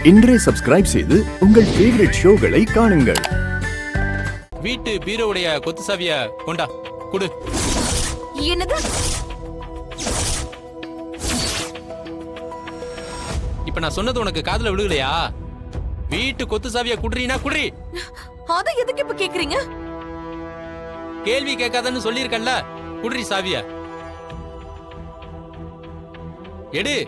இன்றே சப்ஸ்கிரைப் செய்து உங்கள் ஃபேவரட் ஷோகளை காணுங்கள். வீட்டு பீரோவுடைய கொத்து சாவிய கொண்டா குடு. என்னது? இப்ப நான் சொன்னது உனக்கு காதுல விழுகலையா? வீட்டு கொத்து சாவிய குடுறீனா குடுறி. அத எதுக்கு இப்ப கேக்குறீங்க? கேள்வி கேட்காதன்னு சொல்லியிருக்கல்ல, குடுறி சாவிய. எடு.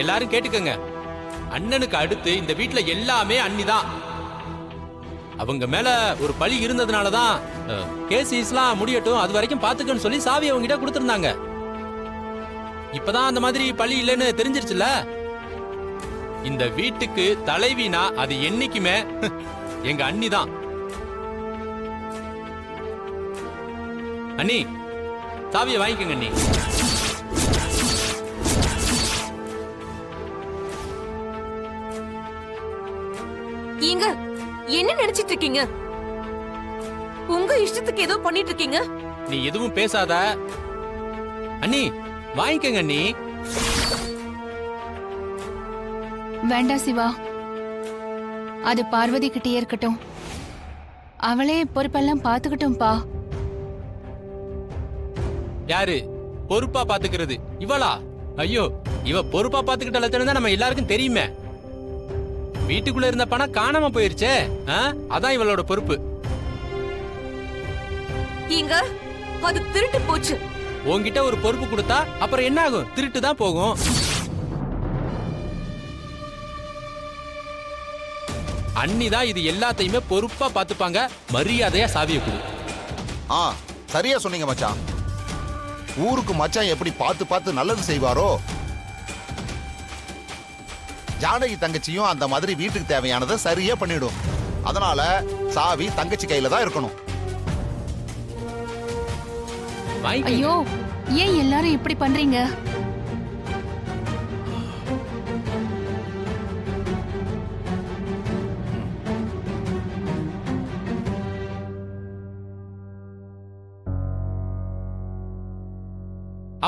எல்லாரும் கேட்டுக்கங்க, அண்ணனுக்கு அடுத்து இந்த வீட்டுல எல்லாமே அண்ணிதான். அவங்க மேல ஒரு பழி இருந்ததுனாலதான் கேசிஸ்லாம் முடியட்டும், அது வரைக்கும் பாத்துக்கன்னு சொல்லி சாவி அவங்க கிட்ட கொடுத்திருந்தாங்க. இப்பதான் அந்த மாதிரி பழி இல்லைன்னு தெரிஞ்சிருச்சுல. இந்த வீட்டுக்கு தலைவினா அது என்னைக்குமே எங்க அண்ணி தான். அண்ணி, சாவியை வாங்கிக்கங்க அண்ணி. நீங்க என்ன நினைச்சிட்டு இருக்கீங்க? உங்க இஷ்டத்துக்கு ஏதோ பண்ணிட்டு இருக்கீங்க. நீ எதுவும் பேசாத அண்ணி. வாங்கிக்கங்க அண்ணி. வேண்டாம் சிவா, அது பார்வதி கிட்டே இருக்கட்டும். அவளே பொறுப்பெல்லாம் பாத்துக்கிட்டோம்பா. யாரு பொறுப்பா பாத்துக்கிறது? இவளா? ஐயோ, இவ பொறுப்பா பாத்துக்கிட்ட லட்சணம் தான் நம்ம எல்லாருக்கும் தெரியுமே. வீட்டுக்குள்ள இருந்த பணம் காணாம போயிருச்சே, அதான் இவளோட பொறுப்பு. இங்க அது திருட்டு போச்சு. உன்கிட்ட ஒரு பொறுப்பு கொடுத்தா அப்புறம் என்ன ஆகும்? திருட்டு தான் போகும். அண்ணிதான் இது எல்லாத்தையுமே பொறுப்பா பாத்துப்பாங்க. மரியாதையா சாவியை கொடு. சரியா சொன்னீங்க மச்சான். ஊருக்கு மச்சான் எப்படி பார்த்து பார்த்து நல்லது செய்வாரோ, ஜானகி தங்கச்சியும் அந்த மாதிரி வீட்டுக்கு தேவையானதை சரியா பண்ணிடும். அதனால சாவி தங்கச்சி கையில தான் இருக்கணும். ஐயோ, ஏன் எல்லாரும் இப்படி பண்றீங்க?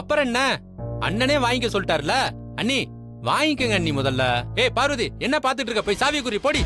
அப்புறம் என்ன, அண்ணனே வாங்கிக்க சொல்லிட்டார்ல. அண்ணி வாங்கிக்கங்க அண்ணி முதல்ல. ஏய் பார்வதி, என்ன பாத்துட்டு இருக்க? போய் சாவியை குறி போடி.